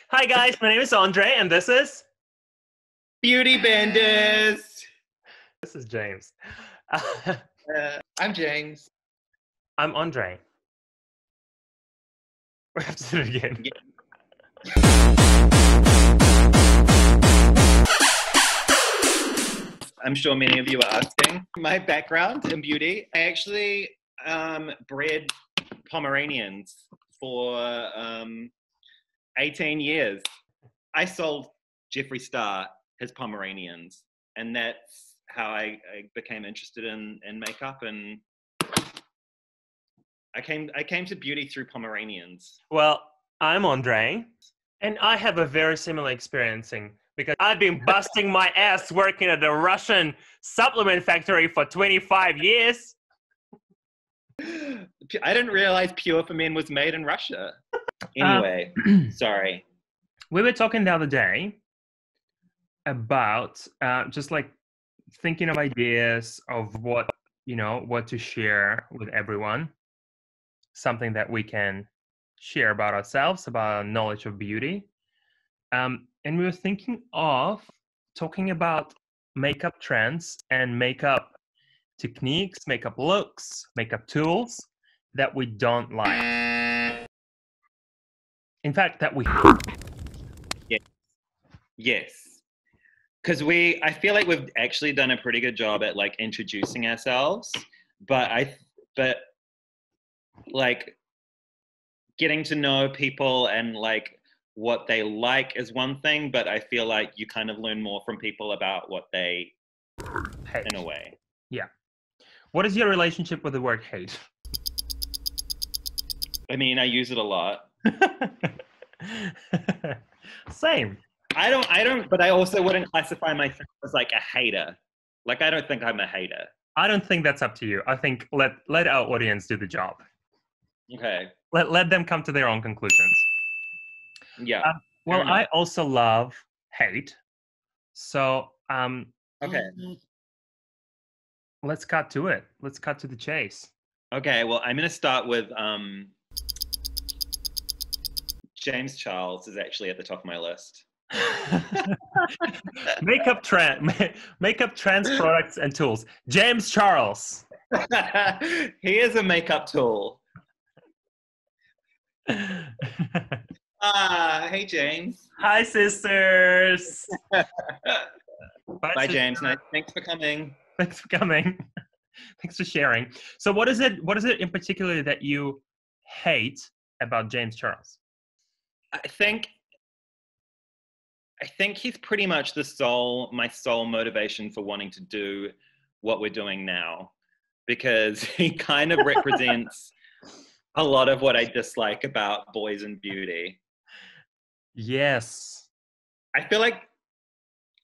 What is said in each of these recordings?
Hi guys, my name is Andre and this is Beauty Benders. James. I'm James. I'm Andre. We have to do it again. Yeah. I'm sure many of you are asking my background in beauty. I actually bred Pomeranians for 18 years. I sold Jeffree Star his Pomeranians, and that's how I became interested in makeup, and I came to beauty through Pomeranians. Well, I'm Andre, and I have a very similar experiencing because I've been busting my ass working at the Russian supplement factory for 25 years. I didn't realize Pure for Men was made in Russia. Anyway, sorry. We were talking the other day about just like thinking of ideas of what to share with everyone, something that we can share about ourselves, about our knowledge of beauty. And we were thinking of talking about makeup trends and makeup techniques, makeup looks, makeup tools that we don't like. In fact, that we hate. Yes. Because I feel like we've actually done a pretty good job at like introducing ourselves, but like getting to know people and like what they like is one thing, but I feel like you kind of learn more from people about what they hate in a way. Yeah. What is your relationship with the word hate? I mean, I use it a lot. Same. I don't, but I also wouldn't classify myself as like a hater. Like, I don't think I'm a hater. I don't think that's up to you. I think let our audience do the job. Okay. Let them come to their own conclusions. Yeah. Well, I also love hate. So, okay. Let's cut to it. Let's cut to the chase. Okay. Well, I'm going to start with James Charles is actually at the top of my list. Makeup trends, products, and tools. James Charles. He is a makeup tool. Hey James. Hi sisters. Bye James. Nice. Thanks for coming. Thanks for coming. Thanks for sharing. So what is it in particular that you hate about James Charles? I think he's pretty much my sole motivation for wanting to do what we're doing now, because he kind of represents a lot of what I dislike about boys and beauty. Yes. I feel like,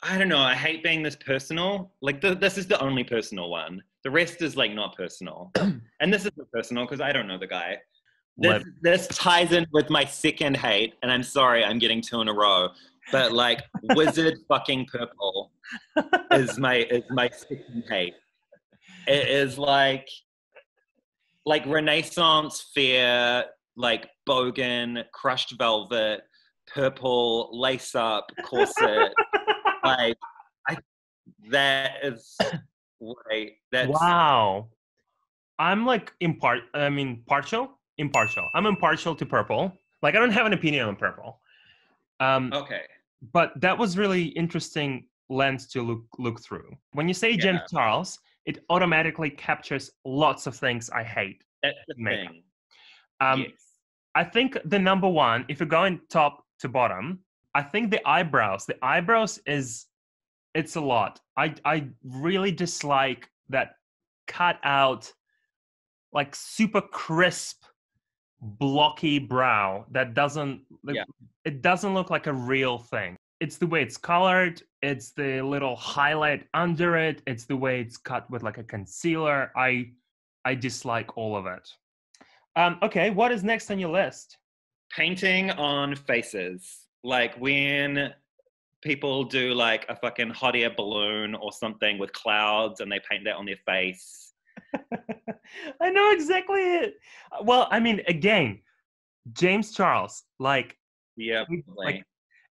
I don't know, I hate being this personal. Like this is the only personal one. The rest is like not personal. And this isn't personal because I don't know the guy. This ties in with my second hate, and I'm sorry, I'm getting two in a row. But like wizard fucking purple is my second hate. It is like Renaissance fair, like bogan, crushed velvet, purple lace up corset. Like that is right. That's wow. I'm like impartial. I'm impartial to purple. Like I don't have an opinion on purple. Okay. But that was really interesting lens to look through. When you say James Charles, it automatically captures lots of things I hate. That's the thing. Yes. I think the number one, if you're going top to bottom, I think the eyebrows. The eyebrows it's a lot. I really dislike that cut out, like super crisp, blocky brow that doesn't it doesn't look like a real thing. It's the way it's colored, it's the little highlight under it, it's the way it's cut with like a concealer. I dislike all of it. Okay, what is next on your list? Painting on faces. Like when people do like a fucking hot air balloon or something with clouds and they paint that on their face. I know exactly it. Well, I mean, again, James Charles, like, yeah, like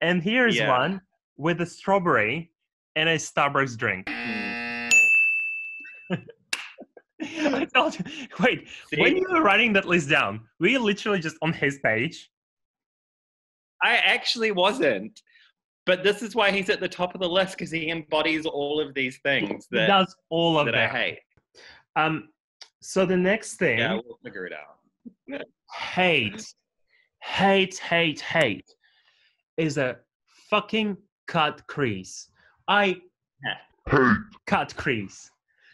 And here's Yeah. one with a strawberry and a Starbucks drink. I told you. Wait, See? when you were writing that list down, were you literally just on his page? I actually wasn't. But this is why he's at the top of the list, because he embodies all of these things He does all of that them. I hate. So the next thing, Yeah, we'll figure it out. hate, is a fucking cut crease. I hate cut crease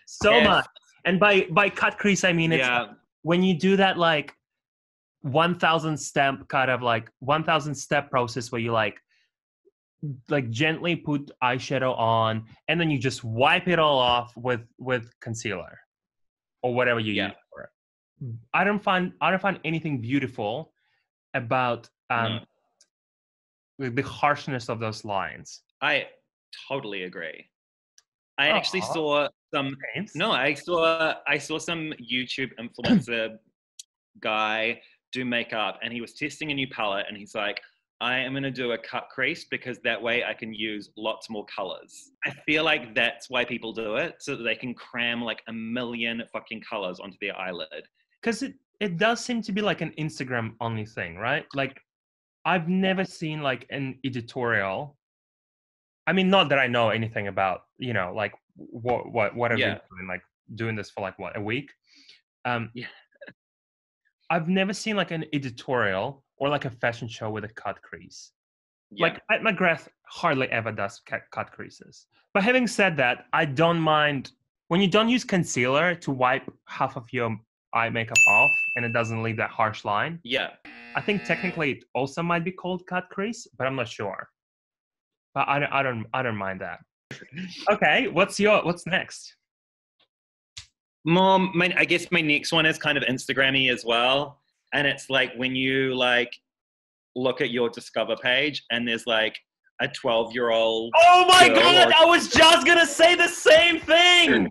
so much. And by cut crease, I mean it's when you do that like 1,000 step kind of like 1,000 step process where you like gently put eyeshadow on and then you just wipe it all off with concealer or whatever you use for it. I don't find anything beautiful about the harshness of those lines. I totally agree. I actually saw some. No, I saw some YouTube influencer guy do makeup, and he was testing a new palette, and he's like, I am gonna do a cut crease because that way I can use lots more colors. I feel like that's why people do it, so that they can cram like a million fucking colors onto their eyelid. Because it does seem to be like an Instagram only thing, right? Like I've never seen like an editorial. I mean, not that I know anything about, you know, like what have you been doing, like doing this for like what, a week? I've never seen like an editorial or like a fashion show with a cut crease. Like at McGrath hardly ever does cut creases. But having said that, I don't mind when you don't use concealer to wipe half of your eye makeup off and it doesn't leave that harsh line. Yeah. I think technically it also might be called cut crease, but I'm not sure. But I don't mind that. Okay, what's next? Mom, I guess my next one is kind of Instagram-y as well. And it's like when you like look at your Discover page and there's like a 12-year-old. Oh my God, I was just gonna say the same thing.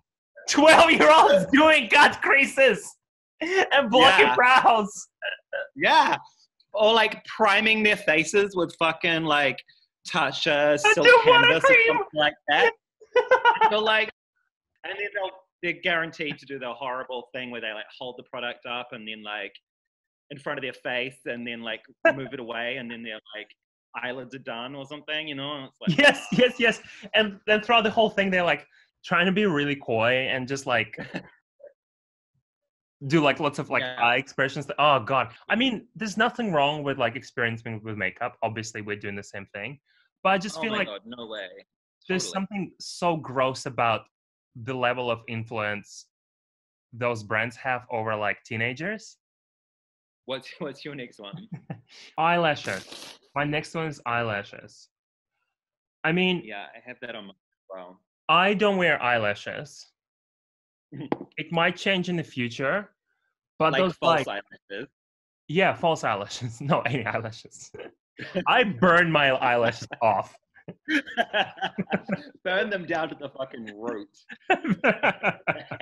12-year-olds doing cut creases and blocky brows. Yeah. Or like priming their faces with fucking like Tasha silk canvas or something like that. And then they're guaranteed to do the horrible thing where they like hold the product up and then like in front of their face and then like move it away and then their like eyelids are done or something, you know? And it's like, yes. And then throughout the whole thing, they're like trying to be really coy and just like do like lots of like eye expressions. Oh God. I mean, there's nothing wrong with like experimenting with makeup. Obviously we're doing the same thing, but I just feel like God, no way. There's something so gross about the level of influence those brands have over like teenagers. What's your next one? Eyelashes. My next one is eyelashes. I mean, yeah, I have that on my phone. I don't wear eyelashes. It might change in the future, but like those false eyelashes. Yeah, false eyelashes. No, any eyelashes. I burn my eyelashes off. Burn them down to the fucking root. I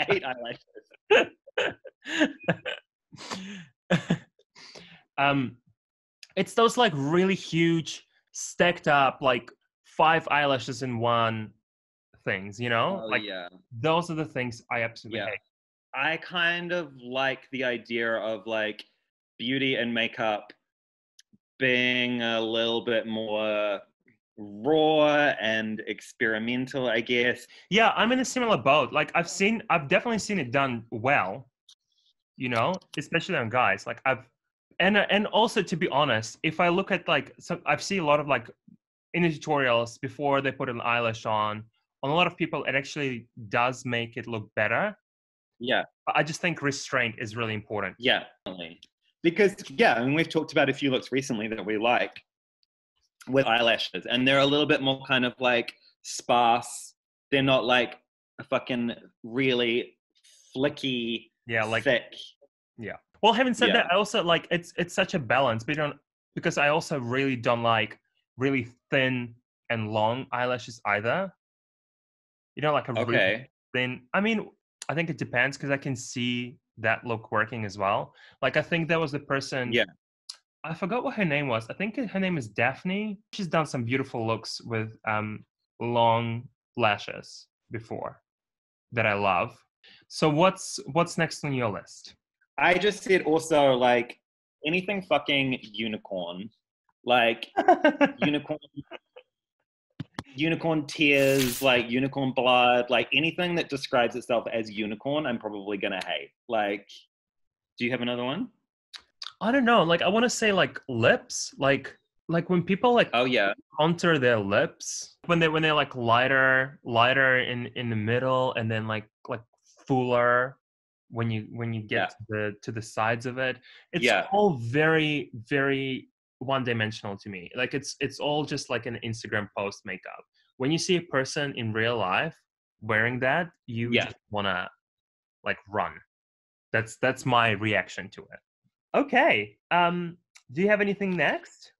hate eyelashes. It's those like really huge, stacked up, like 5 eyelashes in one things, you know? Those are the things I absolutely hate. I kind of like the idea of like beauty and makeup being a little bit more raw and experimental, I guess. Yeah, I'm in a similar boat. Like I've definitely seen it done well, you know, especially on guys. Like and also to be honest, if I look at like I've seen a lot of like in the tutorials before they put an eyelash on a lot of people, it actually does make it look better. Yeah. I just think restraint is really important. Yeah, definitely. Because I mean, we've talked about a few looks recently that we like with eyelashes, and they're a little bit more kind of like sparse. They're not like a fucking really flicky, thick. Yeah. Well, having said that, I also like it's such a balance, because I also really don't like really thin and long eyelashes either. You know, like a really thin. I mean, I think it depends because I can see that look working as well. Like I think there was a person. I forgot what her name was. I think her name is Daphne. She's done some beautiful looks with long lashes before that I love. So what's next on your list? I just said also like anything fucking unicorn, like unicorn tears, like unicorn blood, like anything that describes itself as unicorn, I'm probably gonna hate. Like, do you have another one? I don't know. Like I want to say like lips, like when people like Oh yeah, contour their lips when they're like lighter in the middle, and then like fuller when you get to the sides of it. It's all very very one dimensional to me. Like it's all just like an Instagram post makeup. When you see a person in real life wearing that, you just wanna like run. That's my reaction to it. Okay. Do you have anything next?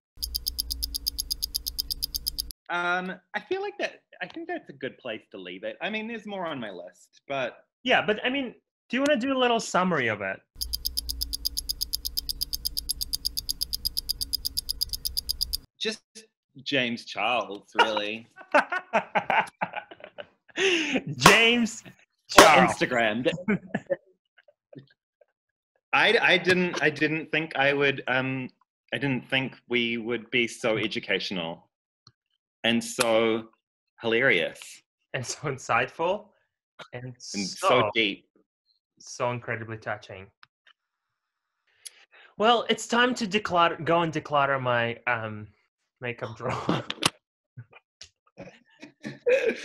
I feel like that. I think that's a good place to leave it. I mean, there's more on my list, but yeah. But I mean, do you want to do a little summary of it? Just James Charles, really. James Charles. Instagram. I didn't think I would. I didn't think we would be so educational and so hilarious and so insightful and so deep, so incredibly touching. Well, it's time to go and declutter my makeup drawer.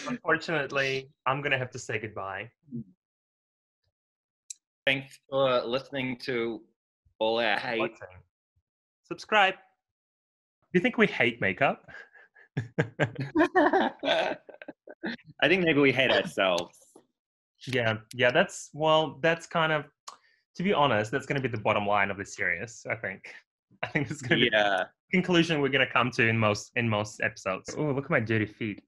Unfortunately, I'm gonna have to say goodbye. Thanks for listening to all our hate. Subscribe. Do you think we hate makeup? I think maybe we hate ourselves. Yeah, that's kind of, to be honest, that's going to be the bottom line of the series. I think it's going to be the conclusion we're going to come to in most episodes. Oh, look at my dirty feet.